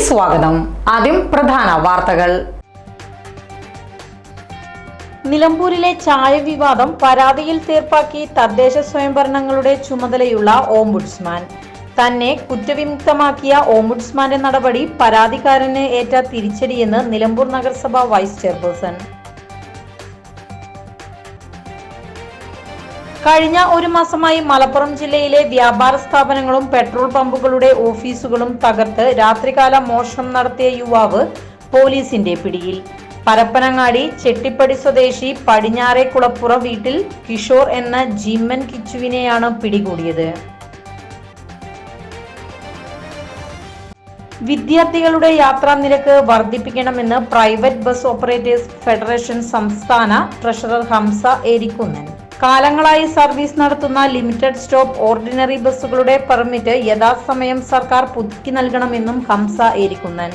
സ്വാഗതം. ആദ്യം പ്രധാന വാർത്തകൾ. നിലമ്പൂരിലെ ചായ വിവാദം പരാതിയിൽ തീർപ്പാക്കി തദ്ദേശ സ്വയംഭരണങ്ങളുടെ ചുമതലയുള്ള ഓംബുഡ്സ്മാൻ. തന്നെ കുറ്റവിമുക്തമാക്കിയ ഓംബുഡ്സ്മാന്റെ നടപടി പരാതിക്കാരന് ഏറ്റ തിരിച്ചടിയെന്ന് നിലമ്പൂർ നഗരസഭ വൈസ് ചെയർപേഴ്സൺ. കഴിഞ്ഞ ഒരു മാസമായി മലപ്പുറം ജില്ലയിലെ വ്യാപാര സ്ഥാപനങ്ങളും പെട്രോൾ പമ്പുകളുടെ ഓഫീസുകളും തകർത്ത് രാത്രികാല മോഷണം നടത്തിയ യുവാവ് പോലീസിന്റെ പിടിയിൽ. പരപ്പനങ്ങാടി ചെട്ടിപ്പടി സ്വദേശി പടിഞ്ഞാറെ കുളപ്പുറ വീട്ടിൽ കിഷോർ എന്ന ജിമ്മൻ കിച്ചുവിനെയാണ് പിടികൂടിയത്. വിദ്യാർത്ഥികളുടെ യാത്രാ നിരക്ക് വർദ്ധിപ്പിക്കണമെന്ന് പ്രൈവറ്റ് ബസ് ഓപ്പറേറ്റേഴ്സ് ഫെഡറേഷൻ സംസ്ഥാന ട്രഷറർ ഹംസ ഏരിക്കുന്നൻ. കാലങ്ങളായി സർവീസ് നടത്തുന്ന ലിമിറ്റഡ് സ്റ്റോപ്പ് ഓർഡിനറി ബസ്സുകളുടെ പെർമിറ്റ് യഥാസമയം സർക്കാർ പുതുക്കി നൽകണമെന്നും ഹംസ ഏരിക്കുന്നൻ.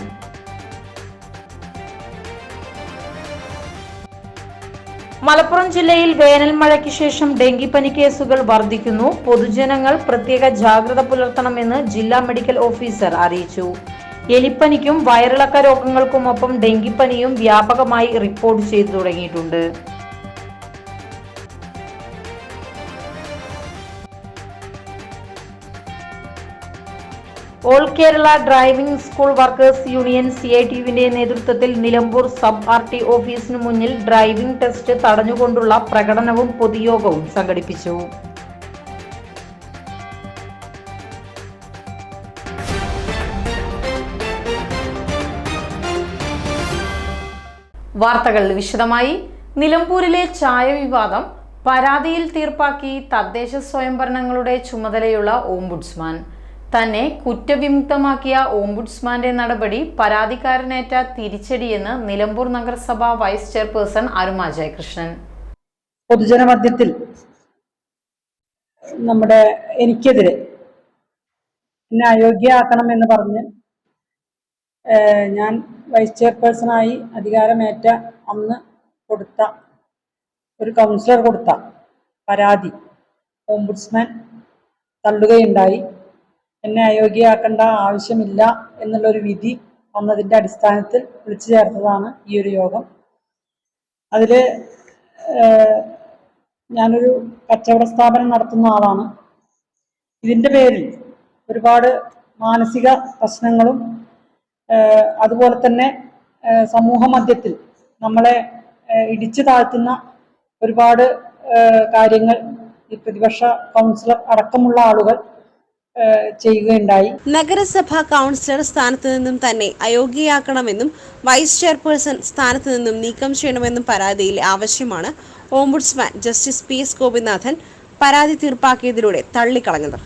മലപ്പുറം ജില്ലയിൽ വേനൽ മഴയ്ക്ക് ശേഷം ഡെങ്കിപ്പനി കേസുകൾ വർദ്ധിക്കുന്നു. പൊതുജനങ്ങൾ പ്രത്യേക ജാഗ്രത പുലർത്തണമെന്ന് ജില്ലാ മെഡിക്കൽ ഓഫീസർ അറിയിച്ചു. എലിപ്പനിക്കും വയറിളക്ക രോഗങ്ങൾക്കുമൊപ്പം ഡെങ്കിപ്പനിയും വ്യാപകമായി റിപ്പോർട്ട് ചെയ്തു തുടങ്ങിയിട്ടുണ്ട്. All Kerala driving school workers union CITUവിന്റെ നേതൃത്വത്തിൽ നിലമ്പൂർ സബ് RT ഓഫീസിനു മുന്നിൽ ഡ്രൈവിംഗ് ടെസ്റ്റ് തടഞ്ഞുകൊണ്ടുള്ള പ്രകടനവും പൊതുയോഗവും സംഘടിപ്പിച്ചു. വാർത്തകൾ വിശദമായി. നിലമ്പൂരിലെ ചായ വിവാദം പരാതിയിൽ തീർപ്പാക്കി തദ്ദേശ സ്വയംഭരണങ്ങളുടെ ചുമതലയുള്ള ഓംബുഡ്സ്മാൻ. തന്നെ കുറ്റവിമുക്തമാക്കിയ ഓംബുഡ്സ്മാന്റെ നടപടി പരാതിക്കാരനേറ്റ തിരിച്ചടിയെന്ന് നിലമ്പൂർ നഗരസഭ വൈസ് ചെയർപേഴ്സൺ അരുമ ജയകൃഷ്ണൻ. പൊതുജനമധ്യത്തിൽ എനിക്കെതിരെ എന്നെ അയോഗ്യയാക്കണം എന്ന് പറഞ്ഞ് ഞാൻ വൈസ് ചെയർപേഴ്സണായി അധികാരമേറ്റ അന്ന് കൊടുത്ത ഒരു കൗൺസിലർ കൊടുത്ത പരാതി ഓംബുഡ്സ്മാൻ തള്ളുകയുണ്ടായി. എന്നെ അയോഗ്യയാക്കേണ്ട ആവശ്യമില്ല എന്നുള്ളൊരു വിധി വന്നതിൻ്റെ അടിസ്ഥാനത്തിൽ വിളിച്ചു ചേർത്തതാണ് ഈ ഒരു യോഗം. അതിൽ ഞാനൊരു കച്ചവട സ്ഥാപനം നടത്തുന്ന ആളാണ്. ഇതിൻ്റെ പേരിൽ ഒരുപാട് മാനസിക പ്രശ്നങ്ങളും അതുപോലെ തന്നെ സമൂഹ മധ്യത്തിൽ നമ്മളെ ഇടിച്ചു താഴ്ത്തുന്ന ഒരുപാട് കാര്യങ്ങൾ ഈ പ്രതിപക്ഷ കൗൺസിലർ അടക്കമുള്ള ആളുകൾ ചെയ്യുകയുണ്ടായി. നഗരസഭാ കൗൺസിലർ സ്ഥാനത്ത് നിന്നും തന്നെ അയോഗ്യയാക്കണമെന്നും വൈസ് ചെയർപേഴ്സൺ സ്ഥാനത്ത് നിന്നും നീക്കം ചെയ്യണമെന്നും പരാതിയിലെ ആവശ്യമാണ് ഓംബുഡ്സ്മാൻ ജസ്റ്റിസ് PS ഗോപിനാഥൻ പരാതി തീർപ്പാക്കിയതിലൂടെ തള്ളിക്കളഞ്ഞത്.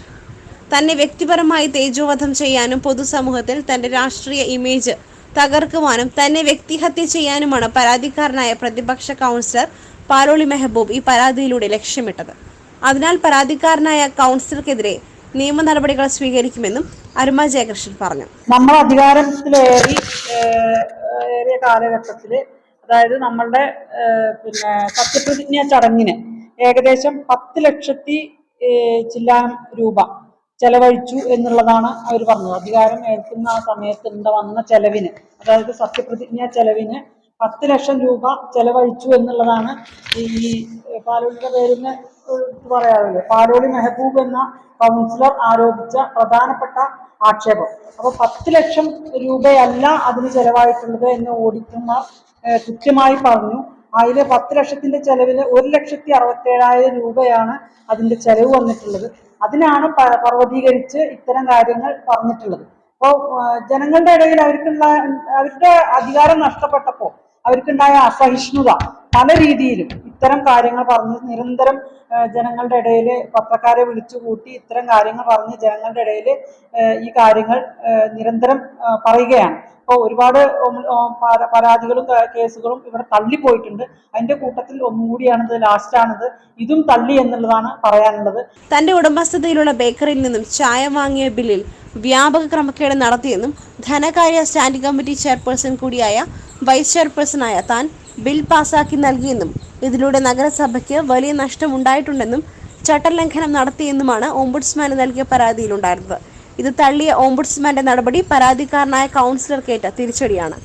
തന്നെ വ്യക്തിപരമായി തേജോവധം ചെയ്യാനും പൊതുസമൂഹത്തിൽ തന്റെ രാഷ്ട്രീയ ഇമേജ് തകർക്കുവാനും തന്നെ വ്യക്തിഹത്യ ചെയ്യാനുമാണ് പരാതിക്കാരനായ പ്രതിപക്ഷ കൗൺസിലർ പാലോളി മെഹബൂബ് ഈ പരാതിയിലൂടെ ലക്ഷ്യമിട്ടത്. അതിനാൽ പരാതിക്കാരനായ കൗൺസിലർക്കെതിരെ നിയമ നടപടികൾ സ്വീകരിക്കുമെന്നും അരുമ ജയകൃഷ്ണൻ പറഞ്ഞു. നമ്മൾ അധികാരത്തിലേറിയ കാലഘട്ടത്തിൽ, അതായത് നമ്മളുടെ സത്യപ്രതിജ്ഞ ചടങ്ങിന് ഏകദേശം 10 ലക്ഷത്തി ചില്ലാനം രൂപ ചെലവഴിച്ചു എന്നുള്ളതാണ് അവർ പറഞ്ഞത്. അധികാരം ഏൽക്കുന്ന ആ സമയത്ത് വന്ന ചെലവിന്, അതായത് സത്യപ്രതിജ്ഞ ചെലവിന് 10 ലക്ഷം രൂപ ചെലവഴിച്ചു എന്നുള്ളതാണ് ഈ പാലോളിയുടെ പേരിന് പറയാറില്ലേ, പാലോളി മെഹബൂബ് എന്ന കൗൺസിലർ ആരോപിച്ച പ്രധാനപ്പെട്ട ആക്ഷേപം. അപ്പോൾ 10 ലക്ഷം രൂപയല്ല അതിന് ചെലവായിട്ടുള്ളത് എന്ന് ഓഡിറ്റർമാർ കൃത്യമായി പറഞ്ഞു. അതിലെ 10 ലക്ഷത്തിന്റെ ചെലവിൽ 1,67,000 രൂപയാണ് അതിന്റെ ചെലവ് വന്നിട്ടുള്ളത്. അതിനാണ് പർവ്വതീകരിച്ച് ഇത്തരം കാര്യങ്ങൾ പറഞ്ഞിട്ടുള്ളത്. അപ്പോൾ ജനങ്ങളുടെ ഇടയിൽ അവരുടെ അധികാരം നഷ്ടപ്പെട്ടപ്പോൾ അവർക്കുണ്ടായ അസഹിഷ്ണുത പല രീതിയിലും ഇത്തരം കാര്യങ്ങൾ പറഞ്ഞ് നിരന്തരം ജനങ്ങളുടെ ഇടയിൽ പത്രക്കാരെ വിളിച്ചുകൂട്ടി ഇത്തരം കാര്യങ്ങൾ പറഞ്ഞ് ജനങ്ങളുടെ ഇടയിൽ ഈ കാര്യങ്ങൾ നിരന്തരം പറയുകയാണ്. അപ്പോൾ ഒരുപാട് പരാതികളും കേസുകളും ഇവിടെ തള്ളിപ്പോയിട്ടുണ്ട്. അതിന്റെ കൂട്ടത്തിൽ ഒന്നുകൂടിയാണിത്, ലാസ്റ്റാണിത്. ഇതും തള്ളി എന്നുള്ളതാണ് പറയാനുള്ളത്. തന്റെ ഉടമസ്ഥതയിലുള്ള ബേക്കറിയിൽ നിന്നും ചായ വാങ്ങിയ ബില്ലിൽ വ്യാപക ക്രമക്കേട് നടത്തിയെന്നും ധനകാര്യ സ്റ്റാൻഡിംഗ് കമ്മിറ്റി ചെയർപേഴ്സൺ കൂടിയായ വൈസ് ചെയർപേഴ്സണായ താൻ ബിൽ പാസാക്കി നൽകിയെന്നും ഇതിലൂടെ നഗരസഭയ്ക്ക് വലിയ നഷ്ടമുണ്ടായിട്ടുണ്ടെന്നും ചട്ടലംഘനം നടത്തിയെന്നുമാണ് ഓംബുഡ്സ്മാന് നൽകിയ പരാതിയിലുണ്ടായിരുന്നത്. ഇത് തള്ളിയ ഓംബുഡ്സ്മാന്റെ നടപടി പരാതിക്കാരനായ കൗൺസിലർക്കേറ്റ തിരിച്ചടിയാണ്.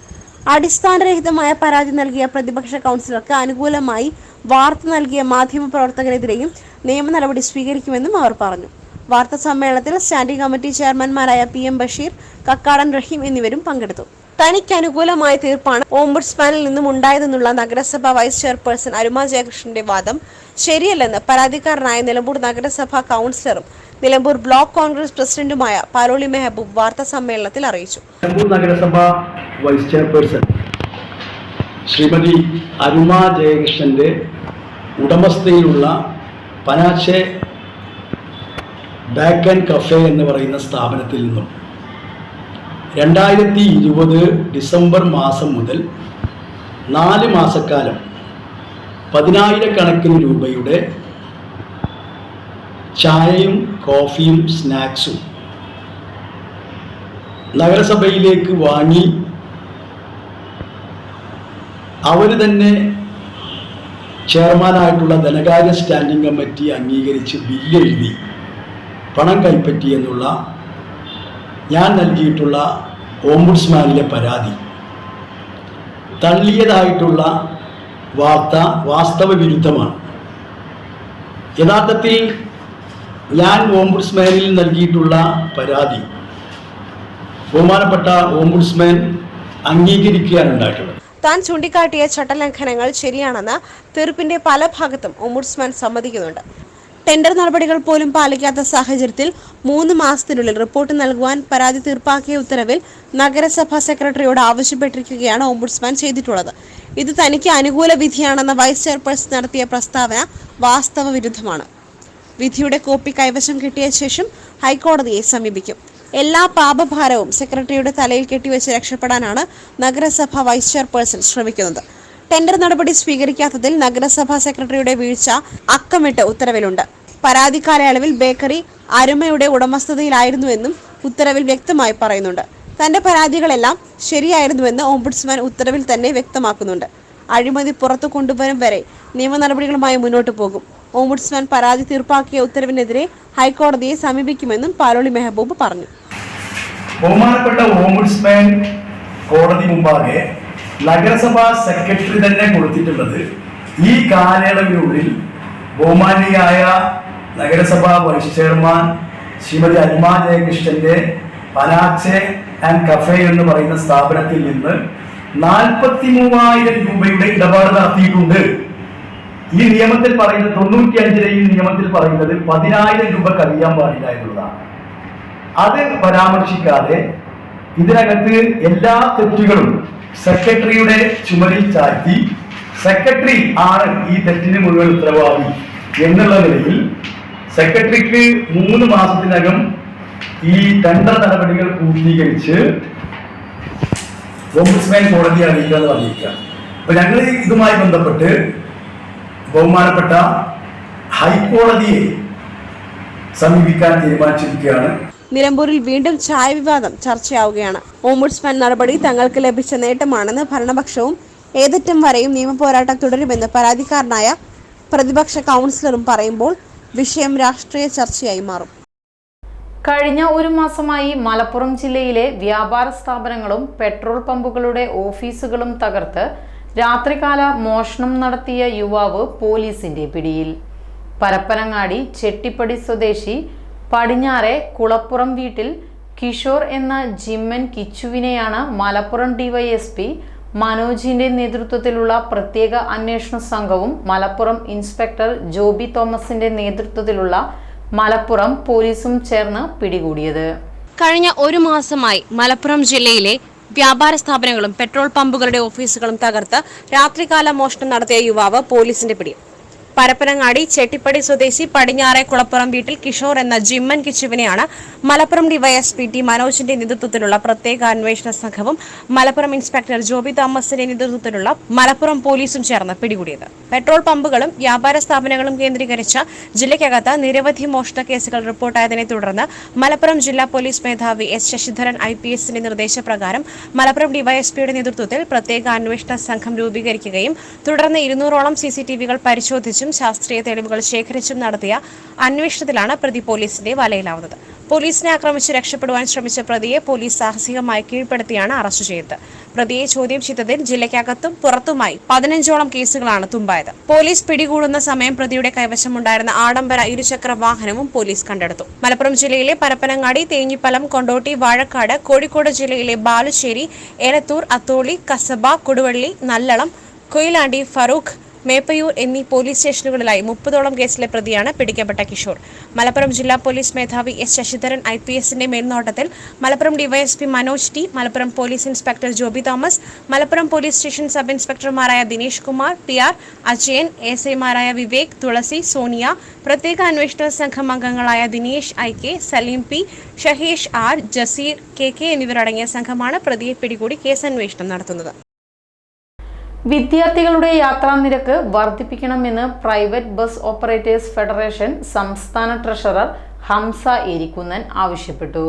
അടിസ്ഥാനരഹിതമായ പരാതി നൽകിയ പ്രതിപക്ഷ കൗൺസിലർക്ക് അനുകൂലമായി വാർത്ത നൽകിയ മാധ്യമപ്രവർത്തകരെതിരെയും നിയമ നടപടി സ്വീകരിക്കുമെന്നും അവർ പറഞ്ഞു. വാർത്താ സമ്മേളനത്തിൽ സ്റ്റാൻഡിംഗ് കമ്മിറ്റി ചെയർമാൻമാരായ PM ബഷീർ, കക്കാടൻ റഹീം എന്നിവരും പങ്കെടുത്തു. തനിക്ക് അനുകൂലമായ തീർപ്പാണ് ഓംബുഡ്സ്മാനിൽ നിന്നും ഉണ്ടായതെന്നുള്ള നഗരസഭ വൈസ് ചെയർപേഴ്സൺ അരുമ ജയകൃഷ്ണന്റെ വാദം ശരിയല്ലെന്ന് പരാതിക്കാരനായ നിലമ്പൂർ നഗരസഭാ കൗൺസിലറും നിലമ്പൂർ ബ്ലോക്ക് കോൺഗ്രസ് പ്രസിഡന്റുമായ പാലോളി മെഹബൂബ് വാർത്താ സമ്മേളനത്തിൽ അറിയിച്ചു. നിലമ്പൂർ നഗരസഭ വൈസ് ചെയർപേഴ്സൺ ശ്രീമതി അരുമ ജയകൃഷ്ണന്റെ ഉടമസ്ഥയിലുള്ള പനാച്ചെ ബാക്ക് ആൻഡ് കഫേ എന്ന് പറയുന്ന സ്ഥാപനത്തിൽ നിന്നും 2020 ഡിസംബർ മാസം മുതൽ 4 മാസക്കാലം 10,000 രൂപയുടെ ചായയും കോഫിയും സ്നാക്സും നഗരസഭയിലേക്ക് വാങ്ങി അവർ തന്നെ ചെയർമാനായിട്ടുള്ള ധനകാര്യ സ്റ്റാൻഡിംഗ് കമ്മിറ്റി അംഗീകരിച്ച് ബില്ലെഴുതി പണം കൈപ്പറ്റി എന്നുള്ള ഞാൻ നൽകിയിട്ടുള്ള ഓംബുഡ്സ്മാനിലെ പരാതി തള്ളിയതായിട്ടുള്ള വാർത്ത വാസ്തവ വിരുദ്ധമാണ്. യഥാർത്ഥത്തിൽ ഞാൻ ഓംബുഡ്സ്മാനിൽ നൽകിയിട്ടുള്ള പരാതി ബഹുമാനപ്പെട്ട ഓംബുഡ്സ്മാൻ അംഗീകരിക്കുകയാണ് ഉണ്ടായിട്ടുള്ളത്. താൻ ചൂണ്ടിക്കാട്ടിയ ചട്ടലംഘനങ്ങൾ ശരിയാണെന്ന് തീർപ്പിന്റെ പല ഭാഗത്തും ഓംബുഡ്സ്മാൻ സമ്മതിക്കുന്നുണ്ട്. ടെൻഡർ നടപടികൾ പോലും പാലിക്കാത്ത സാഹചര്യത്തിൽ 3 മാസത്തിനുള്ളിൽ റിപ്പോർട്ട് നൽകുവാൻ പരാതി തീർപ്പാക്കിയ ഉത്തരവിൽ നഗരസഭാ സെക്രട്ടറിയോട് ആവശ്യപ്പെട്ടിരിക്കുകയാണ് ഓംബുഡ്സ്മാൻ ചെയ്തിട്ടുള്ളത്. ഇത് തനിക്ക് അനുകൂല വിധിയാണെന്ന വൈസ് ചെയർപേഴ്സൺ നടത്തിയ പ്രസ്താവന വാസ്തവ വിരുദ്ധമാണ്. വിധിയുടെ കോപ്പി കൈവശം കിട്ടിയ ശേഷം ഹൈക്കോടതിയെ സമീപിക്കും. എല്ലാ പാപഭാരവും സെക്രട്ടറിയുടെ തലയിൽ കെട്ടിവെച്ച് രക്ഷപ്പെടാനാണ് നഗരസഭ വൈസ് ചെയർപേഴ്സൺ ശ്രമിക്കുന്നത്. ടെൻഡർ നടപടി സ്വീകരിക്കാത്തതിൽ നഗരസഭാ സെക്രട്ടറിയുടെ വീഴ്ച അക്കമിട്ട് ഉത്തരവിലുണ്ട്. പരാതി കാലയളവിൽ ബേക്കറി അരുമയുടെ ഉടമസ്ഥതയിലായിരുന്നുവെന്നും ഉത്തരവിൽ വ്യക്തമായി പറയുന്നുണ്ട്. തന്റെ പരാതികളെല്ലാം ശരിയായിരുന്നുവെന്ന് ഓംബുഡ്സ്മാൻ ഉത്തരവിൽ തന്നെ വ്യക്തമാക്കുന്നുണ്ട്. അഴിമതി പുറത്തു കൊണ്ടുവരും വരെ നിയമ നടപടികളുമായി മുന്നോട്ടു പോകും. ഓംബുഡ്സ്മാൻ പരാതി തീർപ്പാക്കിയ ഉത്തരവിനെതിരെ ഹൈക്കോടതിയെ സമീപിക്കുമെന്നും പാലോളി മെഹബൂബ് പറഞ്ഞു. ബഹുമാനപ്പെട്ട ഓംബുഡ്സ്മാൻ കോടതി മുമ്പാകെ നഗരസഭാ സെക്രട്ടറി തന്നെ കൊടുത്തിട്ടുള്ളത് ഈ കാലയളവിനുള്ളിൽ ബഹുമാന്യയായ നഗരസഭാ vice chairman Shrimati Aruma ജയകൃഷ്ണന്റെ പനാച്ചെ and cafe എന്ന് പറയുന്ന സ്ഥാപനത്തിൽ നിന്ന് 43,000 രൂപയുടെ ഇടപാട് നടത്തിയിട്ടുണ്ട്. ഈ നിയമത്തിൽ പറയുന്നത് 95 നിയമത്തിൽ പറയുന്നത് 10,000 രൂപ കവിയാൻ പാടില്ല എന്നുള്ളതാണ്. അത് പരാമർശിക്കാതെ ഇതിനകത്ത് എല്ലാ തെറ്റുകളും സെക്രട്ടറിയുടെ ചുമലിൽ ചാറ്റി സെക്രട്ടറി ആണ് ഈ തെറ്റിന് മുഴുവൻ ഉത്തരവാദി എന്നുള്ള നിലയിൽ സെക്രട്ടറിക്ക് 3 മാസത്തിനകം ഈ ടെൻഡർ നടപടികൾ പൂർത്തീകരിച്ച് ഓംബുഡ്സ്മാൻ കോടതിയെ അറിയിക്കാന്ന് പറഞ്ഞിരിക്കുകയാണ്. അപ്പൊ ഞങ്ങൾ ഇതുമായി ബന്ധപ്പെട്ട് ബഹുമാനപ്പെട്ട ഹൈക്കോടതിയെ സമീപിക്കാൻ തീരുമാനിച്ചിരിക്കുകയാണ്. നിലമ്പൂരിൽ വീണ്ടും ചായ വിവാദം ചർച്ചയാവുകയാണ്. ഓംബുഡ്സ്മാൻ നടപടി തങ്ങൾക്ക് ലഭിച്ച നേട്ടമാണെന്ന് ഭരണപക്ഷവും ഏതറ്റം വരെയും നിയമപോരാട്ടം തുടരുമെന്ന് പരാതിക്കാരനായ പ്രതിപക്ഷ കൗൺസിലറും പറയുമ്പോൾ വിഷയം രാഷ്ട്രീയ ചർച്ചയായി മാറും. കഴിഞ്ഞ 1 മാസമായി മലപ്പുറം ജില്ലയിലെ വ്യാപാര സ്ഥാപനങ്ങളും പെട്രോൾ പമ്പുകളുടെ ഓഫീസുകളും തകർത്ത് രാത്രികാല മോഷണം നടത്തിയ യുവാവ് പോലീസിന്റെ പിടിയിൽ. പരപ്പനങ്ങാടി ചെട്ടിപ്പടി സ്വദേശി പടിഞ്ഞാറെ കുളപ്പുറം വീട്ടിൽ കിഷോർ എന്ന ജിമ്മൻ കിച്ചുവിനെയാണ് മലപ്പുറം ഡിവൈഎസ്പി മനോജിന്റെ നേതൃത്വത്തിലുള്ള പ്രത്യേക അന്വേഷണ സംഘവും മലപ്പുറം ഇൻസ്പെക്ടർ ജോബി തോമസിന്റെ നേതൃത്വത്തിലുള്ള മലപ്പുറം പോലീസും ചേർന്ന് പിടികൂടിയത്. കഴിഞ്ഞ 1 മാസമായി മലപ്പുറം ജില്ലയിലെ വ്യാപാര സ്ഥാപനങ്ങളും പെട്രോൾ പമ്പുകളുടെ ഓഫീസുകളും തകർത്ത് രാത്രികാല മോഷണം നടത്തിയ യുവാവ് പോലീസിന്റെ പിടിയിൽ. പരപ്പനങ്ങാടി ചെട്ടിപ്പടി സ്വദേശി പടിഞ്ഞാറെ കുളപ്പുറം വീട്ടിൽ കിഷോർ എന്ന ജിമ്മൻ കിച്ചുവിനെയാണ് മലപ്പുറം ഡിവൈഎസ്പി ടി മനോജിന്റെ നേതൃത്വത്തിലുള്ള പ്രത്യേക അന്വേഷണ സംഘവും മലപ്പുറം ഇൻസ്പെക്ടർ ജോബി തോമസിന്റെ നേതൃത്വത്തിലുള്ള മലപ്പുറം പോലീസും ചേർന്ന് പിടികൂടിയത്. പെട്രോൾ പമ്പുകളും വ്യാപാര സ്ഥാപനങ്ങളും കേന്ദ്രീകരിച്ച ജില്ലയ്ക്കകത്ത് നിരവധി മോഷണ കേസുകൾ റിപ്പോർട്ടായതിനെ തുടർന്ന് മലപ്പുറം ജില്ലാ പോലീസ് മേധാവി എസ് ശശിധരൻ IPSന്റെ നിർദ്ദേശപ്രകാരം മലപ്പുറം ഡിവൈഎസ്പിയുടെ നേതൃത്വത്തിൽ പ്രത്യേക അന്വേഷണ സംഘം രൂപീകരിക്കുകയും തുടർന്ന് 200ഓളം CCTVകൾ പരിശോധിച്ച് പരിശോധിച്ചും ശാസ്ത്രീയ തെളിവുകൾ ശേഖരിച്ചും നടത്തിയ അന്വേഷണത്തിലാണ് പ്രതി പോലീസിന്റെ വലയിലാവുന്നത്. പോലീസിനെ ആക്രമിച്ച് രക്ഷപ്പെടുവാൻ ശ്രമിച്ച പ്രതിയെ പോലീസ് സാഹസികമായി കീഴ്പ്പെടുത്തിയാണ് അറസ്റ്റ് ചെയ്തത്. പ്രതിയെ ചോദ്യം ചെയ്തതിൽ ജില്ലയ്ക്കകത്തും പുറത്തുമായി 15ഓളം കേസുകളാണ് തുമ്പായത്. പോലീസ് പിടികൂടുന്ന സമയം പ്രതിയുടെ കൈവശമുണ്ടായിരുന്ന ആഡംബര ഇരുചക്ര വാഹനവും പോലീസ് കണ്ടെടുത്തു. മലപ്പുറം ജില്ലയിലെ പരപ്പനങ്ങാടി, തേഞ്ഞിപ്പലം, കൊണ്ടോട്ടി, വാഴക്കാട്, കോഴിക്കോട് ജില്ലയിലെ ബാലുശ്ശേരി, എലത്തൂർ, അത്തോളി, കസബ, കൊടുവള്ളി, നല്ലളം, കൊയിലാണ്ടി, ഫറൂഖ്, മേപ്പയൂർ എന്നീ പോലീസ് സ്റ്റേഷനുകളിലായി 30ഓളം കേസിലെ പ്രതിയാണ് പിടിക്കപ്പെട്ട കിഷോർ. മലപ്പുറം ജില്ലാ പോലീസ് മേധാവി എസ് ശശിധരൻ IPSന്റെ മേൽനോട്ടത്തിൽ Malappuram DYSP Manoj T, Malappuram police inspector Joby Thomas, Malappuram police station sub ഇൻസ്പെക്ടർമാരായ ദിനേഷ് കുമാർ, PR അജയൻ, ASIമാരായ വിവേക്, തുളസി, സോണിയ, പ്രത്യേക അന്വേഷണ സംഘം അംഗങ്ങളായ Dinesh IK, Saleem P, ഷഹീഷ് R, Jaseer KK എന്നിവരടങ്ങിയ സംഘമാണ് പ്രതിയെ പിടികൂടി കേസന്വേഷണം നടത്തുന്നത്. വിദ്യാർത്ഥികളുടെ യാത്രാനിരക്ക് വർദ്ധിപ്പിക്കണമെന്ന് പ്രൈവറ്റ് ബസ് ഓപ്പറേറ്റേഴ്സ് ഫെഡറേഷൻ സംസ്ഥാന ട്രഷറർ ഹംസ എരിക്കുന്നൻ ആവശ്യപ്പെട്ടു.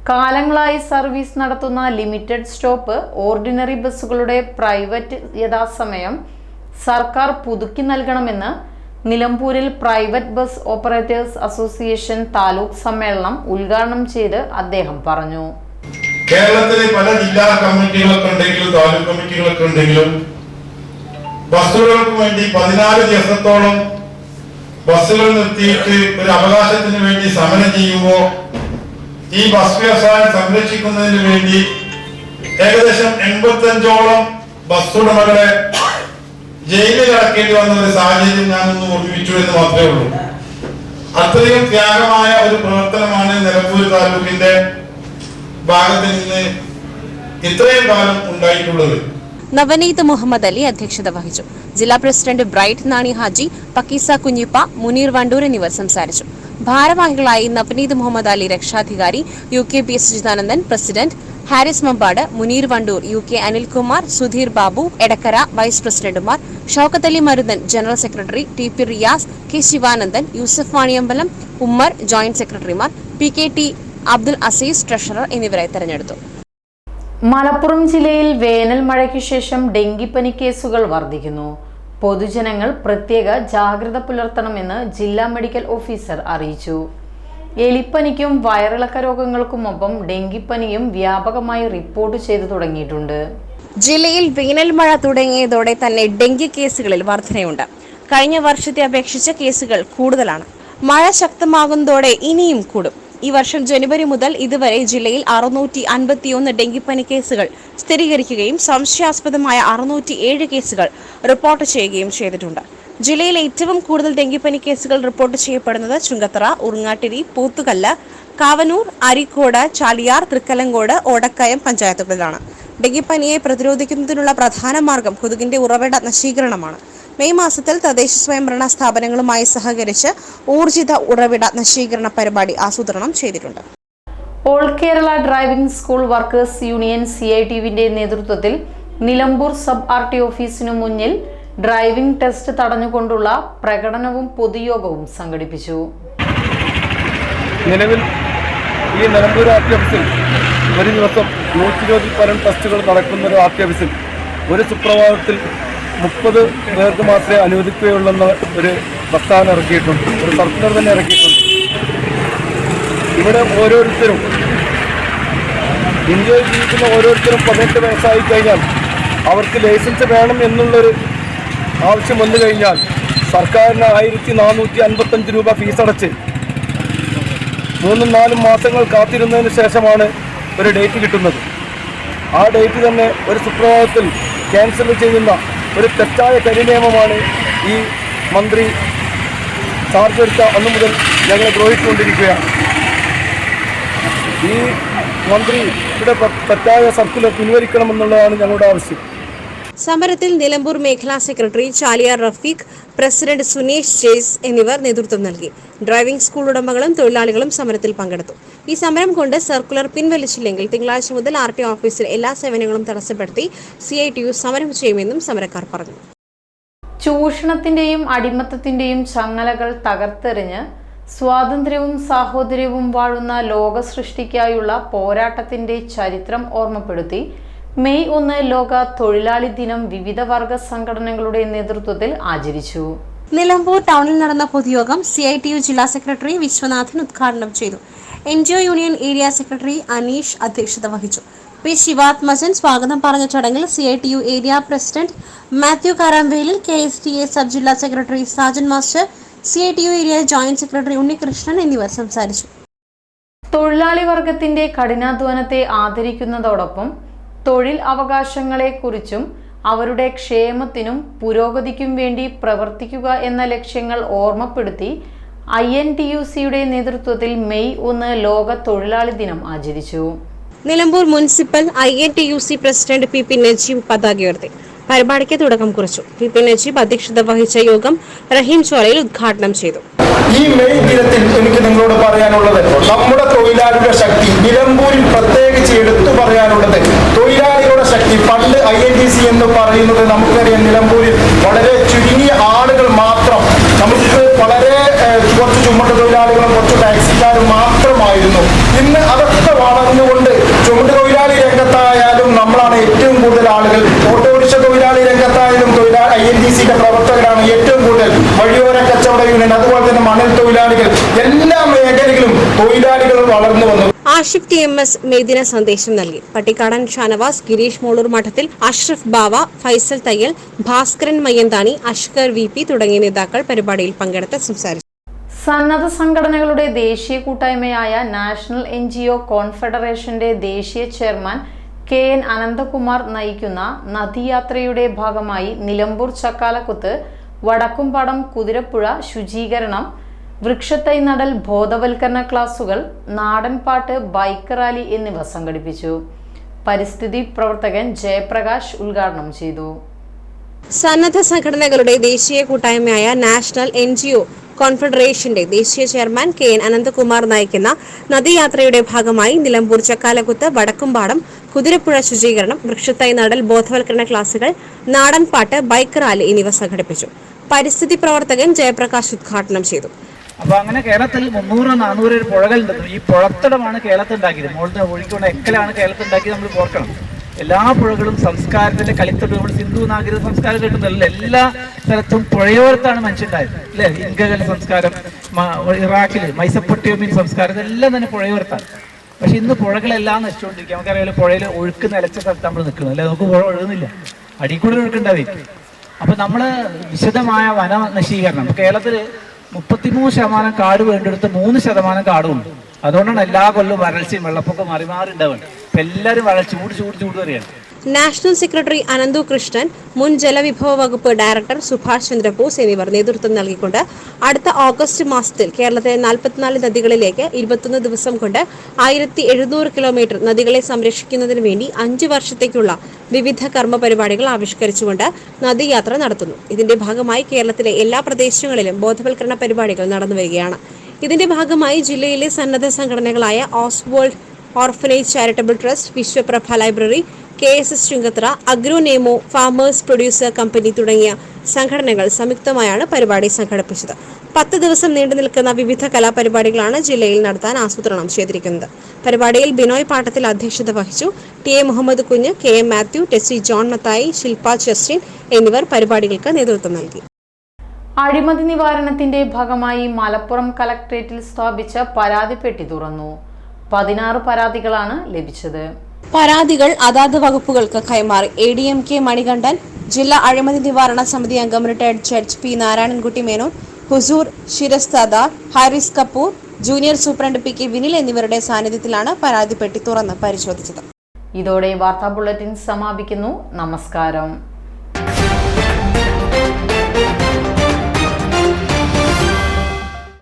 കാലങ്ങളായി സർവീസ് നടത്തുന്ന ലിമിറ്റഡ് സ്റ്റോപ്പ് ഓർഡിനറി ബസ്സുകളുടെ പ്രൈവറ്റ് യഥാസമയം സർക്കാർ പുതുക്കി നൽകണമെന്ന് നിലമ്പൂരിൽ private bus operators association taluk സമ്മേളനം ഉദ്ഘാടനം ചെയ്ത് അദ്ദേഹം പറഞ്ഞു. കേരളത്തിലെ പല ജില്ലാ കമ്മിറ്റികളൊക്കെ ഉണ്ടെങ്കിലും താലൂക്ക് കമ്മിറ്റികളൊക്കെ ഉണ്ടെങ്കിലും ബസ്സുകൾക്ക് വേണ്ടി 14 ദിവസത്തോളം ബസ്സുകൾ നിർത്തിയിട്ട് ഒരു അവകാശത്തിന് വേണ്ടി സമരം ചെയ്യുമ്പോൾ ഈ ബസ് വ്യവസായം സംരക്ഷിക്കുന്നതിന് വേണ്ടി ഏകദേശം 85ഓളം ബസ് ഉടമകളെ ജയിലിൽ അടക്കേണ്ടി വന്ന ഒരു സാഹചര്യം ഞാനൊന്ന് ഓർമ്മിപ്പിച്ചു എന്ന് മാത്രമേ ഉള്ളൂ. അത്രയും ത്യാഗമായ ഒരു പ്രവർത്തനമാണ് നിലമ്പൂർ താലൂക്കിന്റെ ഭാഗത്ത് നിന്ന് ഇത്രയും കാലം ഉണ്ടായിട്ടുള്ളത്. നവനീത് മുഹമ്മദ് അലി അധ്യക്ഷത വഹിച്ചു. ജില്ലാ പ്രസിഡന്റ് ബ്രൈറ്റ് നാണി ഹാജി, പക്കീസ കുഞ്ഞിപ്പ, മുനീർ വണ്ടൂർ എന്നിവർ സംസാരിച്ചു. ഭാരവാഹികളായി നവനീത് മുഹമ്മദ് അലി രക്ഷാധികാരി, UKP Sachidanandan president, Haris Mampad, Muneer Wandoor, UK Anilkumar, Sudheer Babu Edakkara vice പ്രസിഡന്റുമാർ, Shoukath Ali Maruthan general secretary, TP Riyas, K Sivanandan, Yusuf Vaniyambalam, Ummer joint സെക്രട്ടറിമാർ, PKT അബ്ദുൽ അസീസ് ട്രഷറർ എന്നിവരെ തെരഞ്ഞെടുത്തു. മലപ്പുറം ജില്ലയിൽ വേനൽ മഴയ്ക്ക് ശേഷം ഡെങ്കിപ്പനി കേസുകൾ വർദ്ധിക്കുന്നു. പൊതുജനങ്ങൾ പ്രത്യേക ജാഗ്രത പുലർത്തണമെന്ന് ജില്ലാ മെഡിക്കൽ ഓഫീസർ അറിയിച്ചു. എലിപ്പനിക്കും വയറിളക്ക രോഗങ്ങൾക്കുമൊപ്പം ഡെങ്കിപ്പനിയും വ്യാപകമായി റിപ്പോർട്ട് ചെയ്തു തുടങ്ങിയിട്ടുണ്ട്. ജില്ലയിൽ വേനൽ മഴ തുടങ്ങിയതോടെ തന്നെ ഡെങ്കി കേസുകളിൽ വർധനയുണ്ട്. കഴിഞ്ഞ വർഷത്തെ അപേക്ഷിച്ച് കേസുകൾ കൂടുതലാണ്. മഴ ശക്തമാകുന്നതോടെ ഇനിയും കൂടും. ഈ വർഷം ജനുവരി മുതൽ ഇതുവരെ ജില്ലയിൽ 651 ഡെങ്കിപ്പനി കേസുകൾ സ്ഥിരീകരിക്കുകയും സംശയാസ്പദമായ 607 കേസുകൾ റിപ്പോർട്ട് ചെയ്യുകയും ചെയ്തിട്ടുണ്ട്. ജില്ലയിൽ ഏറ്റവും കൂടുതൽ ഡെങ്കിപ്പനി കേസുകൾ റിപ്പോർട്ട് ചെയ്യപ്പെടുന്നത് ചുങ്കത്തറ, ഉറങ്ങാട്ടിരി, പോത്തുകല്ല്, കാവനൂർ, അരീക്കോട്, ചാലിയാർ, തൃക്കലങ്കോട്, ഓടക്കയം പഞ്ചായത്തുകളിലാണ്. ഡെങ്കിപ്പനിയെ പ്രതിരോധിക്കുന്നതിനുള്ള പ്രധാന മാർഗം കൊതുകിന്റെ ഉറവിട നശീകരണമാണ്. മെയ് മാസത്തിൽ തദ്ദേശ സ്വയംഭരണ സ്ഥാപനങ്ങളുമായി സഹകരിച്ച് ഊർജിത ഉറവിട നശീകരണ പരിപാടി ആസൂത്രണം ചെയ്തിട്ടുണ്ട്. All Kerala driving school workers union CITVന്റെ നേതൃത്വത്തിൽ നിലമ്പൂർ സബ് RT ഓഫീസിനു മുന്നിൽ ഡ്രൈവിംഗ് ടെസ്റ്റ് തടഞ്ഞുകൊണ്ടുള്ള പ്രകടനവും പൊതുയോഗവും സംഘടിപ്പിച്ചു. നിലവിൽ ഈ നിലമ്പൂർ RT ഓഫീസിൽ ഒരു ദിവസം 120 പരം ടെസ്റ്റുകൾ നടക്കുന്ന ഒരു RT ഓഫീസിൽ ഒരു സുപ്രഭാതത്തിൽ 30 പേർക്ക് മാത്രമേ അനുവദിക്കുകയുള്ളെന്ന ഒരു പ്രസ്താവന ഇറക്കിയിട്ടുണ്ട്. ഒരു സർക്കുലർ തന്നെ ഇറക്കിയിട്ടുണ്ട്. ഇവിടെ ഓരോരുത്തരും ഇന്ത്യയിൽ ജീവിക്കുന്ന ഓരോരുത്തരും 18 വയസ്സായി കഴിഞ്ഞാൽ അവർക്ക് ലൈസൻസ് വേണം എന്നുള്ളൊരു ആവശ്യം വന്നു കഴിഞ്ഞാൽ സർക്കാരിന് 1455 രൂപ ഫീസടച്ച് 3-4 മാസങ്ങൾ കാത്തിരുന്നതിന് ശേഷമാണ് ഒരു ഡേറ്റ് കിട്ടുന്നത്. ആ ഡേറ്റ് തന്നെ ഒരു സുപ്രഭാതത്തിൽ ക്യാൻസൽ ചെയ്യുന്ന ഒരു തെറ്റായ കരിനിയമമാണ് ഈ മന്ത്രി ചാർജ് എടുത്ത അന്നു മുതൽ ഞങ്ങളെ ദ്രോഹിച്ചുകൊണ്ടിരിക്കുകയാണ്. ഈ മന്ത്രിയുടെ തെറ്റായ സർക്കുലർ പിൻവലിക്കണമെന്നുള്ളതാണ് ഞങ്ങളുടെ ആവശ്യം. സമരത്തിൽ നിലമ്പൂർ മേഖലാ സെക്രട്ടറി ചാലിയാർ റഫീഖ്, പ്രസിഡന്റ് സുനേഷ് ജെയ്സ് എന്നിവർ നേതൃത്വം നൽകി. ഡ്രൈവിംഗ് സ്കൂൾ ഉടമകളും തൊഴിലാളികളും സമരത്തിൽ പങ്കെടുത്തു. ഈ സമരം കൊണ്ട് സർക്കുലർ പിൻവലിച്ചില്ലെങ്കിൽ തിങ്കളാഴ്ച മുതൽ RT ഓഫീസിൽ എല്ലാ സേവനങ്ങളും തടസ്സപ്പെടുത്തി CITU സമരം ചെയ്യുമെന്നും സമരക്കാർ പറഞ്ഞു. ചൂഷണത്തിന്റെയും അടിമത്തത്തിന്റെയും ചങ്ങലകൾ തകർത്തെറിഞ്ഞ് സ്വാതന്ത്ര്യവും സാഹോദര്യവും വാഴുന്ന ലോക സൃഷ്ടിക്കായുള്ള പോരാട്ടത്തിന്റെ ചരിത്രം ഓർമ്മപ്പെടുത്തി മെയ് 1 ലോക തൊഴിലാളി ദിനം വിവിധ വർഗ സംഘടനകളുടെ നേതൃത്വത്തിൽ ആചരിച്ചു. നിലമ്പൂർ ടൗണിൽ നടന്ന പൊതുയോഗം CITU ജില്ലാ സെക്രട്ടറി വിശ്വനാഥൻ ഉദ്ഘാടനം ചെയ്തു. NGO union area secretary Aneesh അധ്യക്ഷത വഹിച്ചു. P. ശിവാത്മജൻ സ്വാഗതം പറഞ്ഞ ചടങ്ങിൽ CITU ഏരിയ പ്രസിഡന്റ് മാത്യു കാരാമ്പേലിൽ, KSTA സബ് ജില്ലാ secretary Sajan master, CITU area joint secretary Unnikrishnan എന്നിവർ സംസാരിച്ചു. തൊഴിലാളി വർഗത്തിന്റെ കഠിനാധ്വാനത്തെ ആദരിക്കുന്നതോടൊപ്പം തൊഴിൽ അവകാശങ്ങളെക്കുറിച്ചും അവരുടെ ക്ഷേമത്തിനും പുരോഗതിക്കും വേണ്ടി പ്രവർത്തിക്കുക എന്ന ലക്ഷ്യങ്ങൾ ഓർമ്മപ്പെടുത്തി INTUCയുടെ നേതൃത്വത്തിൽ മെയ് 1 ലോക തൊഴിലാളി ദിനം ആചരിച്ചു. Nilambur municipal INTUC president PP Najeeb പതാക ഉയർത്തി പരിപാടിക്ക് തുടക്കം കുറിച്ചു. PP നജീബ് അധ്യക്ഷത വഹിച്ച യോഗം റഹീം ചോലയിൽ ഉദ്ഘാടനം ചെയ്തു. ഈ മെയ് ദിനത്തിൽ എനിക്ക് നിങ്ങളോട് പറയാനുള്ളത്, നമ്മുടെ തൊഴിലാളികളുടെ ശക്തി നിലമ്പൂരിൽ പ്രത്യേകിച്ച് എടുത്തു പറയാനുള്ളത് തൊഴിലാളികളുടെ ശക്തി. പണ്ട് INTC എന്ന് പറയുന്നത് നമുക്കറിയാം, നിലമ്പൂരിൽ വളരെ ചുരുങ്ങിയ ആളുകൾ മാത്രം, നമുക്ക് വളരെ കുറച്ച് ചുമട്ട് തൊഴിലാളികളും കുറച്ച് ടാക്സിക്കാരും മാത്രമായിരുന്നു. ഇന്ന് അതൊക്കെ വളർന്നുകൊണ്ട് ചുമട്ട് തൊഴിലാളി രംഗത്തായാലും നമ്മളാണ് ഏറ്റവും കൂടുതൽ ആളുകൾ. ഓട്ടോറിക്ഷ തൊഴിലാളി രംഗത്തായാലും INTCയുടെ പ്രവർത്തകരാണ് ഏറ്റവും കൂടുതൽ. വഴിയോര കച്ചവട യൂണിയൻ, അതുപോലെ തന്നെ മണൽ തൊഴിലാളികൾ, എല്ലാ മേഖലകളിലും തൊഴിലാളികൾ വളർന്നു വന്നു. ആഷിഫ് TMS മെയ്ദിന സന്ദേശം നൽകി. പട്ടിക്കാടൻ ഷാനവാസ്, ഗിരീഷ് മോളൂർ മഠത്തിൽ, അഷ്റഫ് ബാവ, ഫൈസൽ തയ്യൽ, ഭാസ്കരൻ മയ്യന്താനി, അഷ്കർ VP തുടങ്ങിയ നേതാക്കൾ പരിപാടിയിൽ പങ്കെടുത്ത് സംസാരിച്ചു. സന്നദ്ധ സംഘടനകളുടെ ദേശീയ കൂട്ടായ്മയായ നാഷണൽ NGO കോൺഫെഡറേഷന്റെ ദേശീയ ചെയർമാൻ KN അനന്തകുമാർ നയിക്കുന്ന നദിയാത്രയുടെ ഭാഗമായി നിലമ്പൂർ ചക്കാലക്കുത്ത് വടക്കുംപാടം കുതിരപ്പുഴ ശുചീകരണം, വൃക്ഷത്തൈ നടൽ, ബോധവൽക്കരണ ക്ലാസുകൾ, നാടൻപാട്ട്, ബൈക്ക് റാലി എന്നിവ സംഘടിപ്പിച്ചു. പരിസ്ഥിതി പ്രവർത്തകൻ ജയപ്രകാശ് ഉദ്ഘാടനം ചെയ്തു. സന്നദ്ധ സംഘടനകളുടെ ദേശീയ കൂട്ടായ്മയായ നാഷണൽ NGO കോൺഫെഡറേഷന്റെ ദേശീയ ചെയർമാൻ KN അനന്തകുമാർ നയിക്കുന്ന നദിയാത്രയുടെ ഭാഗമായി നിലമ്പൂർ ചക്കാലക്കുത്ത് വടക്കുംപാടം കുതിരപ്പുഴ ശുചീകരണം, വൃക്ഷത്തൈ നടൽ, ബോധവൽക്കരണ ക്ലാസുകൾ, നാടൻപാട്ട്, ബൈക്ക് റാലി എന്നിവ സംഘടിപ്പിച്ചു. പരിസ്ഥിതി പ്രവർത്തകൻ ജയപ്രകാശ് ഉദ്ഘാടനം ചെയ്തു. അപ്പോൾ അങ്ങനെ കേരളത്തിൽ 300-400 പുഴകളുണ്ട്. ഈ പുഴത്തടമാണ് കേരളത്തിൽ ഉണ്ടാക്കിയത്. മുകളിൽ ഒഴുകിക്കൊണ്ട് എക്കലാണ് കേരളത്തിൽ ഉണ്ടാക്കിയത്. നമ്മൾ ഓർക്കണം, എല്ലാ പുഴകളും സംസ്കാരത്തിന്റെ കളിത്തൊട്ട്. നമ്മൾ സിന്ധു നാഗരിക സംസ്കാരം കിട്ടുന്നതല്ല, എല്ലാ സ്ഥലത്തും പുഴയോരത്താണ് മനുഷ്യണ്ടായത് അല്ലെ. ഇൻകകളുടെ സംസ്കാരം, ഇറാഖിൽ മൈസപ്പൊട്ടിയോമിൻ സംസ്കാരം, ഇതെല്ലാം തന്നെ പുഴയോരത്താണ്. പക്ഷെ ഇന്ന് പുഴകളെല്ലാം നശിച്ചുകൊണ്ടിരിക്കുക. നമുക്കറിയാലോ, പുഴയിൽ ഒഴുക്ക് നിലച്ച സ്ഥലത്ത് നമ്മൾ നിൽക്കുന്നത് അല്ലെ. നമുക്ക് പുഴ ഒഴുകുന്നില്ല, അടിക്കൂടെ ഒഴുക്കുണ്ടാവേ. അപ്പൊ നമ്മള് വിശദമായ വന നശീകരണം. കേരളത്തിൽ 33% കാട് വേണ്ടെടുത്ത് 3% കാടുണ്ട്. അതുകൊണ്ടാണ് എല്ലാ കൊല്ലവും വരൾച്ചയും വെള്ളപ്പൊക്കം മാറി ഉണ്ടാവുന്നത്. ഇപ്പൊ എല്ലാവരും ചൂട് വരികയാണ്. നാഷണൽ സെക്രട്ടറി അനന്തു കൃഷ്ണൻ, മുൻ ജലവിഭവ വകുപ്പ് ഡയറക്ടർ സുഭാഷ് ചന്ദ്രബോസ് എന്നിവർ നേതൃത്വം നൽകിക്കൊണ്ട് അടുത്ത ഓഗസ്റ്റ് മാസത്തിൽ കേരളത്തിലെ 44 നദികളിലേക്ക് 21 ദിവസം കൊണ്ട് 1700 കിലോമീറ്റർ നദികളെ സംരക്ഷിക്കുന്നതിന് വേണ്ടി 5 വർഷത്തേക്കുള്ള വിവിധ കർമ്മ പരിപാടികൾ ആവിഷ്കരിച്ചുകൊണ്ട് നദിയാത്ര നടത്തുന്നു. ഇതിന്റെ ഭാഗമായി കേരളത്തിലെ എല്ലാ പ്രദേശങ്ങളിലും ബോധവൽക്കരണ പരിപാടികൾ നടന്നുവരികയാണ്. ഇതിന്റെ ഭാഗമായി ജില്ലയിലെ സന്നദ്ധ സംഘടനകളായ ഓസ്വേൾഡ് orphanage charitable trust, Vishwaprabha library, KSS Chungathara, അഗ്രോനേമോ, ഫാമേഴ്സ് പ്രൊഡ്യൂസർ കമ്പനി തുടങ്ങിയ സംഘടനകൾ സംയുക്തമായാണ് പരിപാടി സംഘടിപ്പിച്ചത്. 10 ദിവസം നീണ്ടു നിൽക്കുന്ന വിവിധ കലാപരിപാടികളാണ് ജില്ലയിൽ നടത്താൻ ആസൂത്രണം ചെയ്തിരിക്കുന്നത്. പരിപാടിയിൽ ബിനോയ് പാട്ടത്തിൽ അധ്യക്ഷത വഹിച്ചു. TA മുഹമ്മദ് കുഞ്ഞ്, KM മാത്യു, ടെസ്സി ജോൺ മത്തായി, ശില്പ ജസ്റ്റിൻ എന്നിവർ പരിപാടികൾക്ക് നേതൃത്വം നൽകി. അഴിമതി നിവാരണത്തിന്റെ ഭാഗമായി മലപ്പുറം കലക്ട്രേറ്റിൽ സ്ഥാപിച്ച പരാതിപ്പെട്ടി തുറന്നു. 16 പരാതികളാണ് ലഭിച്ചത്. പരാതികൾ അതാത് വകുപ്പുകൾക്ക് കൈമാറി. ADMK മണികണ്ഠൻ, ജില്ലാ അഴിമതി നിവാരണ സമിതി അംഗം retired judge P. Narayanankutty Menon, ഹുസൂർ ശിരസ്താദാർ, Haris Kapoor, junior superintendent PK Vinil എന്നിവരുടെ സാന്നിധ്യത്തിലാണ് പരാതിപ്പെട്ടി തുറന്ന് പരിശോധിച്ചത്. ഇതോടെ വാർത്താ ബുള്ളറ്റിൻ സമാപിക്കുന്നു. നമസ്കാരം.